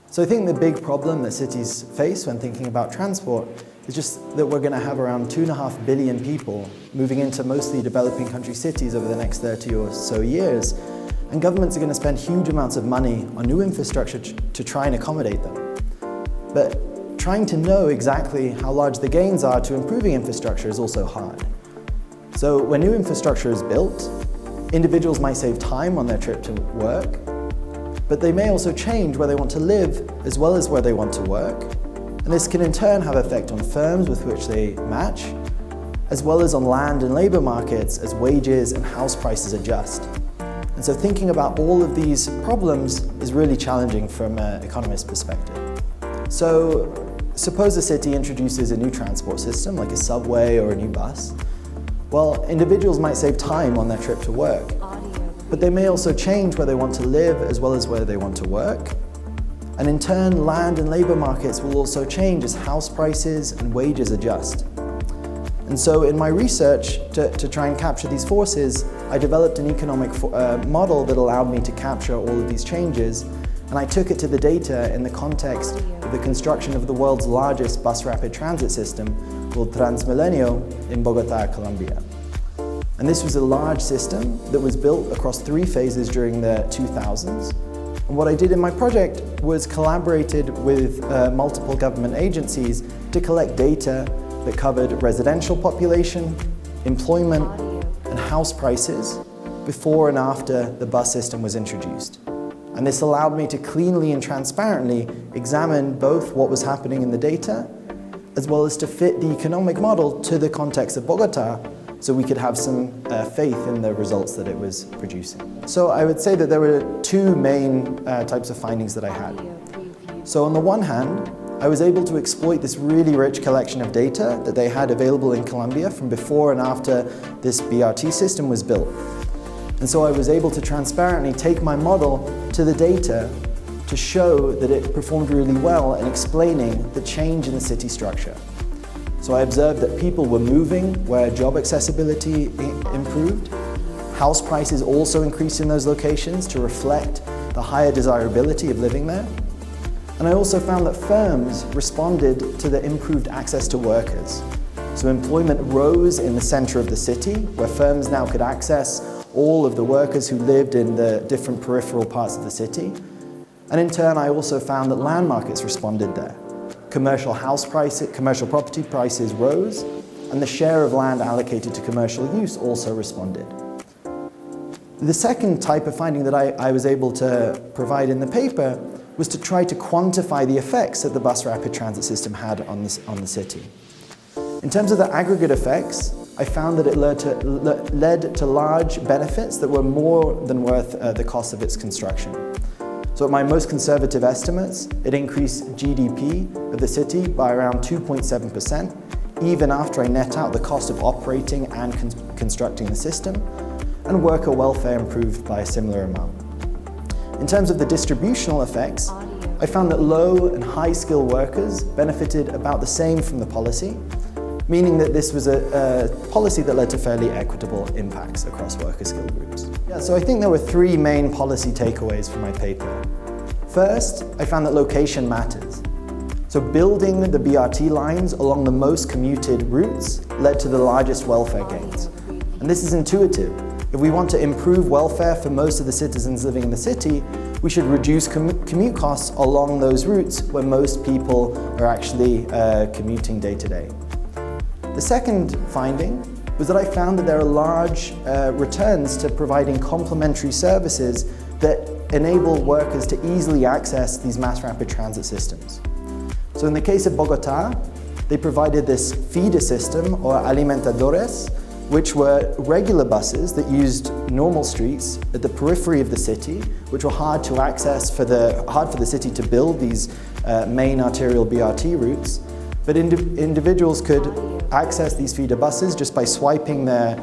So I think the big problem that cities face when thinking about transport is just that we're going to have around 2.5 billion people moving into mostly developing country cities over the next 30 or so years. And governments are going to spend huge amounts of money on new infrastructure to try and accommodate them. But trying to know exactly how large the gains are to improving infrastructure is also hard. So when new infrastructure is built, individuals might save time on their trip to work, but they may also change where they want to live as well as where they want to work. And this can in turn have effect on firms with which they match, as well as on land and labor markets as wages and house prices adjust. And so thinking about all of these problems is really challenging from an economist perspective. So suppose a city introduces a new transport system like a subway or a new bus. Well, individuals might save time on their trip to work, but they may also change where they want to live as well as where they want to work. And in turn, land and labor markets will also change as house prices and wages adjust. And so in my research to try and capture these forces, I developed an economic model that allowed me to capture all of these changes, and I took it to the data in the context of the construction of the world's largest bus rapid transit system called Transmilenio in Bogotá, Colombia. And this was a large system that was built across 3 phases during the 2000s. And what I did in my project was collaborated with multiple government agencies to collect data that covered residential population, employment, and house prices before and after the bus system was introduced. And this allowed me to cleanly and transparently examine both what was happening in the data, as well as to fit the economic model to the context of Bogotá, so we could have some faith in the results that it was producing. So I would say that there were 2 main types of findings that I had. So on the one hand, I was able to exploit this really rich collection of data that they had available in Colombia from before and after this BRT system was built. And so I was able to transparently take my model to the data to show that it performed really well in explaining the change in the city structure. So I observed that people were moving where job accessibility improved. House prices also increased in those locations to reflect the higher desirability of living there. And I also found that firms responded to the improved access to workers. So employment rose in the center of the city, where firms now could access all of the workers who lived in the different peripheral parts of the city. And in turn, I also found that land markets responded there. Commercial property prices rose, and the share of land allocated to commercial use also responded. The second type of finding that I was able to provide in the paper was to try to quantify the effects that the bus rapid transit system had on the city. In terms of the aggregate effects, I found that it led to large benefits that were more than worth the cost of its construction. So at my most conservative estimates, it increased GDP of the city by around 2.7%, even after I net out the cost of operating and constructing the system, and worker welfare improved by a similar amount. In terms of the distributional effects, I found that low and high skilled workers benefited about the same from the policy, meaning that this was a policy that led to fairly equitable impacts across worker skill groups. Yeah, so I think there were 3 main policy takeaways from my paper. First, I found that location matters. So building the BRT lines along the most commuted routes led to the largest welfare gains. And this is intuitive. If we want to improve welfare for most of the citizens living in the city, we should reduce commute costs along those routes where most people are actually commuting day to day. The second finding was that I found that there are large returns to providing complementary services that enable workers to easily access these mass rapid transit systems. So in the case of Bogotá, they provided this feeder system, or alimentadores, which were regular buses that used normal streets at the periphery of the city, which were hard to access hard for the city to build these main arterial BRT routes. But individuals could access these feeder buses just by swiping their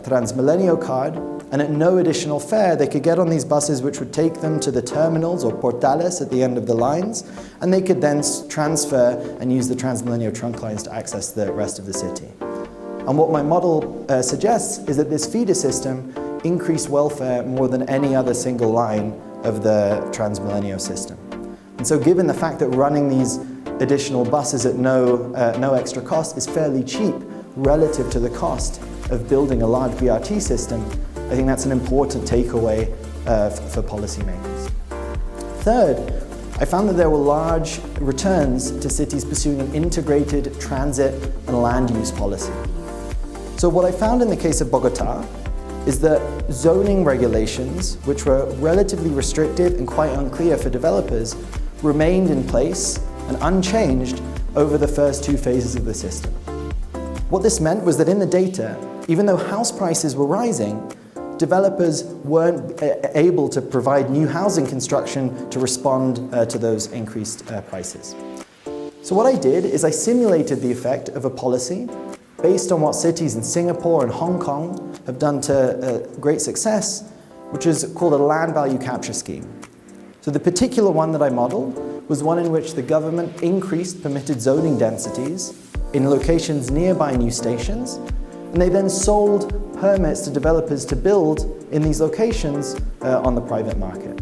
Transmilenio card, and at no additional fare they could get on these buses, which would take them to the terminals or portales at the end of the lines, and they could then transfer and use the Transmilenio trunk lines to access the rest of the city. And what my model suggests is that this feeder system increased welfare more than any other single line of the Transmilenio system. And so given the fact that running these additional buses at no extra cost is fairly cheap relative to the cost of building a large BRT system, I think that's an important takeaway for policymakers. Third, I found that there were large returns to cities pursuing an integrated transit and land use policy. So what I found in the case of Bogota is that zoning regulations, which were relatively restrictive and quite unclear for developers, remained in place and unchanged over the first two phases of the system. What this meant was that in the data, even though house prices were rising, developers weren't able to provide new housing construction to respond to those increased prices. So what I did is I simulated the effect of a policy based on what cities in Singapore and Hong Kong have done to great success, which is called a land value capture scheme. So the particular one that I modeled was one in which the government increased permitted zoning densities in locations nearby new stations, and they then sold permits to developers to build in these locations on the private market.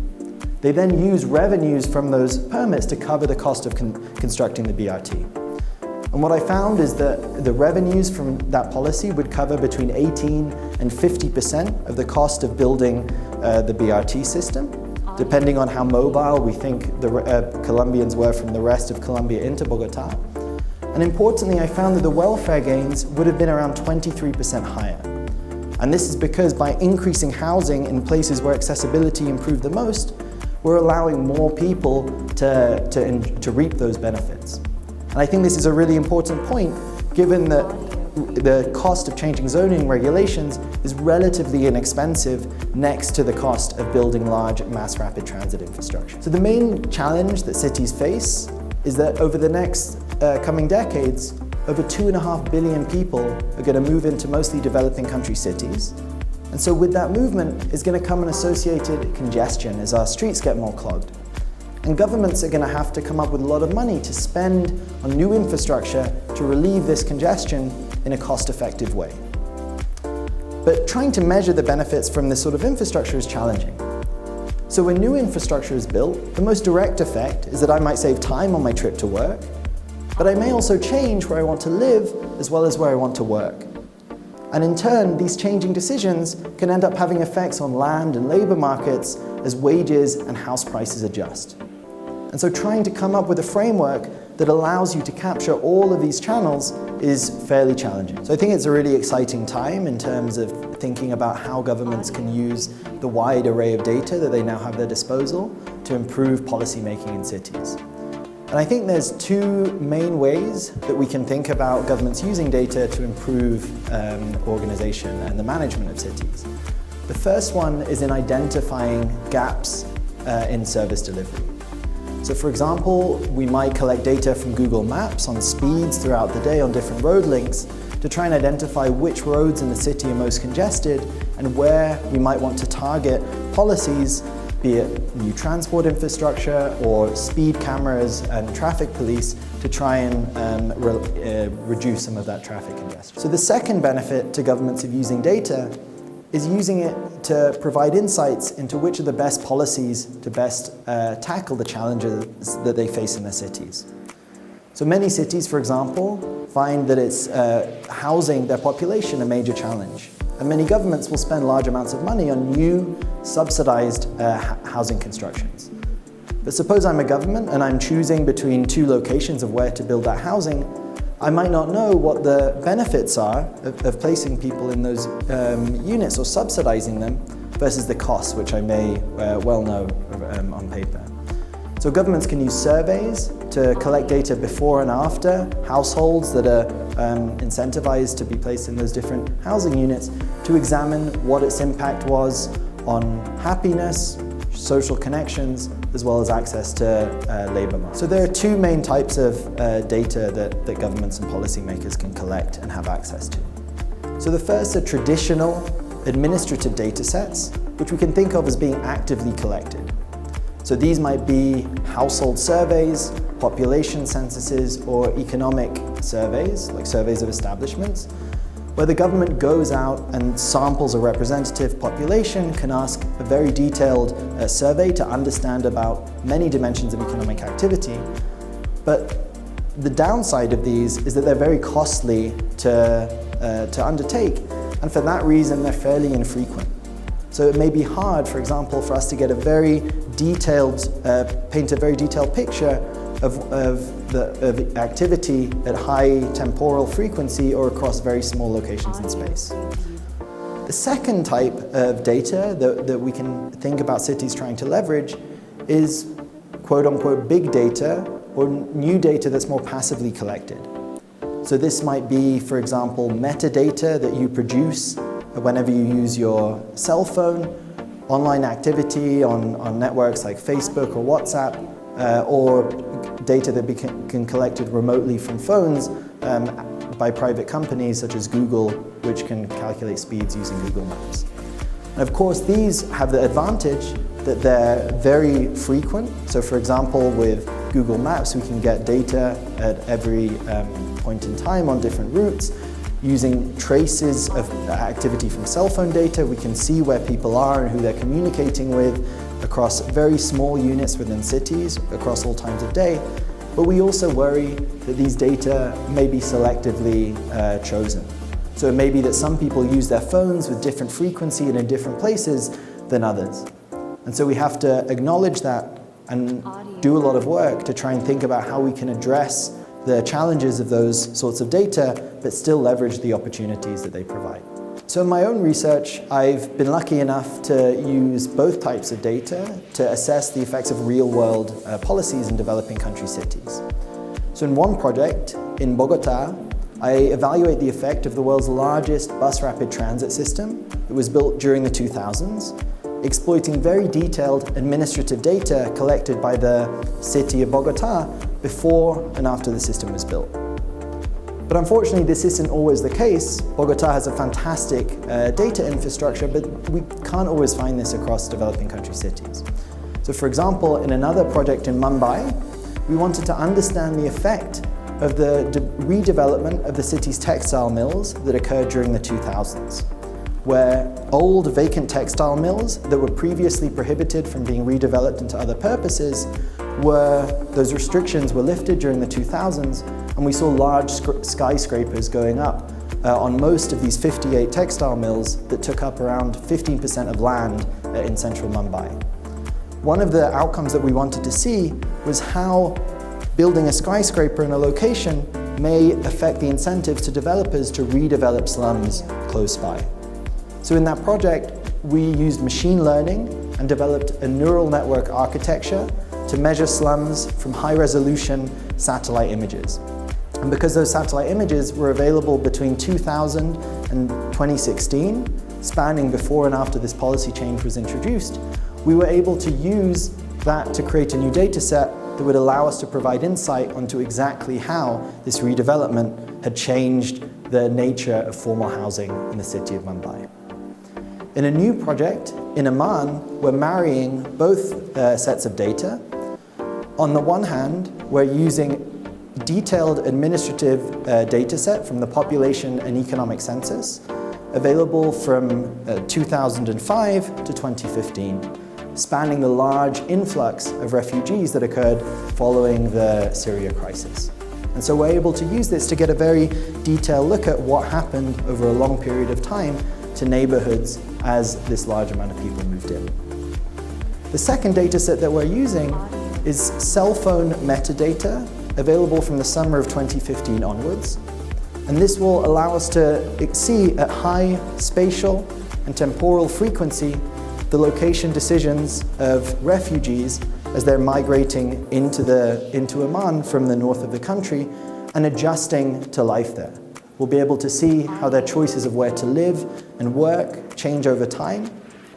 They then use revenues from those permits to cover the cost of constructing the BRT. And what I found is that the revenues from that policy would cover between 18 and 50% of the cost of building the BRT system, depending on how mobile we think the Colombians were from the rest of Colombia into Bogota. And importantly, I found that the welfare gains would have been around 23% higher. And this is because by increasing housing in places where accessibility improved the most, we're allowing more people to reap those benefits. And I think this is a really important point, given that the cost of changing zoning regulations is relatively inexpensive next to the cost of building large mass rapid transit infrastructure. So the main challenge that cities face is that over the next coming decades, over 2.5 billion people are going to move into mostly developing country cities. And so with that movement is going to come an associated congestion as our streets get more clogged. And governments are going to have to come up with a lot of money to spend on new infrastructure to relieve this congestion in a cost-effective way. But trying to measure the benefits from this sort of infrastructure is challenging. So when new infrastructure is built, the most direct effect is that I might save time on my trip to work, but I may also change where I want to live as well as where I want to work. And in turn, these changing decisions can end up having effects on land and labor markets as wages and house prices adjust. And so trying to come up with a framework that allows you to capture all of these channels is fairly challenging. So I think it's a really exciting time in terms of thinking about how governments can use the wide array of data that they now have at their disposal to improve policy making in cities. And I think there's two main ways that we can think about governments using data to improve organization and the management of cities. The first one is in identifying gaps in service delivery. So for example, we might collect data from Google Maps on speeds throughout the day on different road links to try and identify which roads in the city are most congested and where we might want to target policies, be it new transport infrastructure or speed cameras and traffic police to try and reduce some of that traffic congestion. So the second benefit to governments of using data is using it to provide insights into which are the best policies to best tackle the challenges that they face in their cities. So many cities, for example, find that it's housing their population a major challenge. And many governments will spend large amounts of money on new, subsidized housing constructions. But suppose I'm a government and I'm choosing between two locations of where to build that housing, I might not know what the benefits are of placing people in those units or subsidizing them versus the costs, which I may well know on paper. So governments can use surveys to collect data before and after households that are incentivized to be placed in those different housing units to examine what its impact was on happiness, social connections, as well as access to labor markets. So there are two main types of data that governments and policymakers can collect and have access to. So the first are traditional administrative data sets, which we can think of as being actively collected. So these might be household surveys, population censuses, or economic surveys, like surveys of establishments. where the government goes out and samples a representative population, can ask a very detailed survey to understand about many dimensions of economic activity. But the downside of these is that they're very costly to undertake, and for that reason they're fairly infrequent. So it may be hard, for example, for us to get a very detailed, paint a very detailed picture of activity at high temporal frequency or across very small locations in space. The second type of data that we can think about cities trying to leverage is quote-unquote big data, or new data that's more passively collected. So this might be, for example, metadata that you produce whenever you use your cell phone, online activity on networks like Facebook or WhatsApp, or data that can be collected remotely from phones by private companies such as Google, which can calculate speeds using Google Maps. And of course, these have the advantage that they're very frequent. So for example, with Google Maps, we can get data at every point in time on different routes. Using traces of activity from cell phone data, we can see where people are and who they're communicating with across very small units within cities, across all times of day. But we also worry that these data may be selectively chosen. So it may be that some people use their phones with different frequency and in different places than others. And so we have to acknowledge that and do a lot of work to try and think about how we can address the challenges of those sorts of data, but still leverage the opportunities that they provide. So in my own research, I've been lucky enough to use both types of data to assess the effects of real-world policies in developing country cities. So in one project in Bogota, I evaluate the effect of the world's largest bus rapid transit system. It was built during the 2000s, exploiting very detailed administrative data collected by the city of Bogota before and after the system was built. But unfortunately, this isn't always the case. Bogota has a fantastic data infrastructure, but we can't always find this across developing country cities. So for example, in another project in Mumbai, we wanted to understand the effect of the redevelopment of the city's textile mills that occurred during the 2000s, where old vacant textile mills that were previously prohibited from being redeveloped into other purposes those restrictions were lifted during the 2000s, and we saw large skyscrapers going up on most of these 58 textile mills that took up around 15% of land in central Mumbai. One of the outcomes that we wanted to see was how building a skyscraper in a location may affect the incentives to developers to redevelop slums close by. So in that project, we used machine learning and developed a neural network architecture to measure slums from high-resolution satellite images. And because those satellite images were available between 2000 and 2016, spanning before and after this policy change was introduced, we were able to use that to create a new data set that would allow us to provide insight onto exactly how this redevelopment had changed the nature of formal housing in the city of Mumbai. In a new project in Amman, we're marrying both sets of data. On the one hand, we're using detailed administrative data set from the population and economic census, available from 2005 to 2015, spanning the large influx of refugees that occurred following the Syria crisis. And so we're able to use this to get a very detailed look at what happened over a long period of time to neighborhoods as this large amount of people moved in. The second data set that we're using is cell phone metadata available from the summer of 2015 onwards. And this will allow us to see at high spatial and temporal frequency the location decisions of refugees as they're migrating into Amman from the north of the country and adjusting to life there. We'll be able to see how their choices of where to live and work change over time,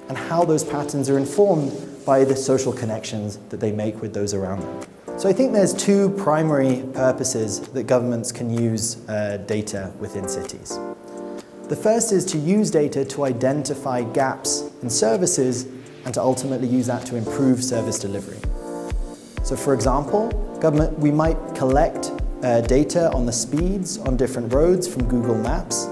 and how those patterns are informed by the social connections that they make with those around them. So I think there's two primary purposes that governments can use data within cities. The first is to use data to identify gaps in services and to ultimately use that to improve service delivery. So for example, we might collect data on the speeds on different roads from Google Maps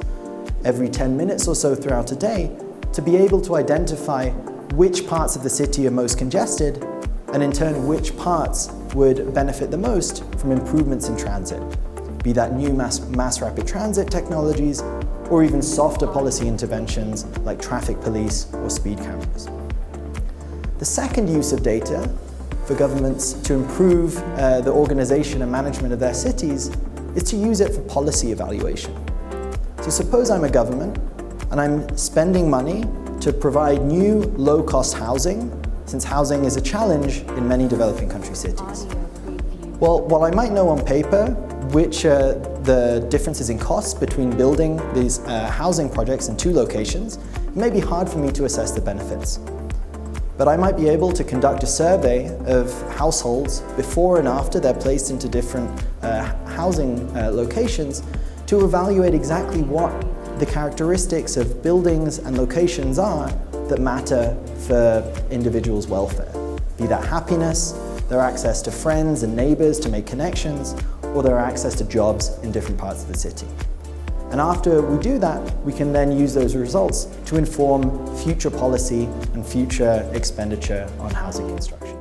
every 10 minutes or so throughout a day to be able to identify which parts of the city are most congested, and in turn which parts would benefit the most from improvements in transit, be that new mass rapid transit technologies or even softer policy interventions like traffic police or speed cameras. The second use of data for governments to improve the organization and management of their cities is to use it for policy evaluation. So suppose I'm a government and I'm spending money to provide new low-cost housing, since housing is a challenge in many developing country cities. Well, while I might know on paper which the differences in costs between building these housing projects in two locations, it may be hard for me to assess the benefits. But I might be able to conduct a survey of households before and after they're placed into different housing locations to evaluate exactly what the characteristics of buildings and locations are that matter for individuals' welfare. Be that happiness, their access to friends and neighbors to make connections, or their access to jobs in different parts of the city. And after we do that, we can then use those results to inform future policy and future expenditure on housing construction.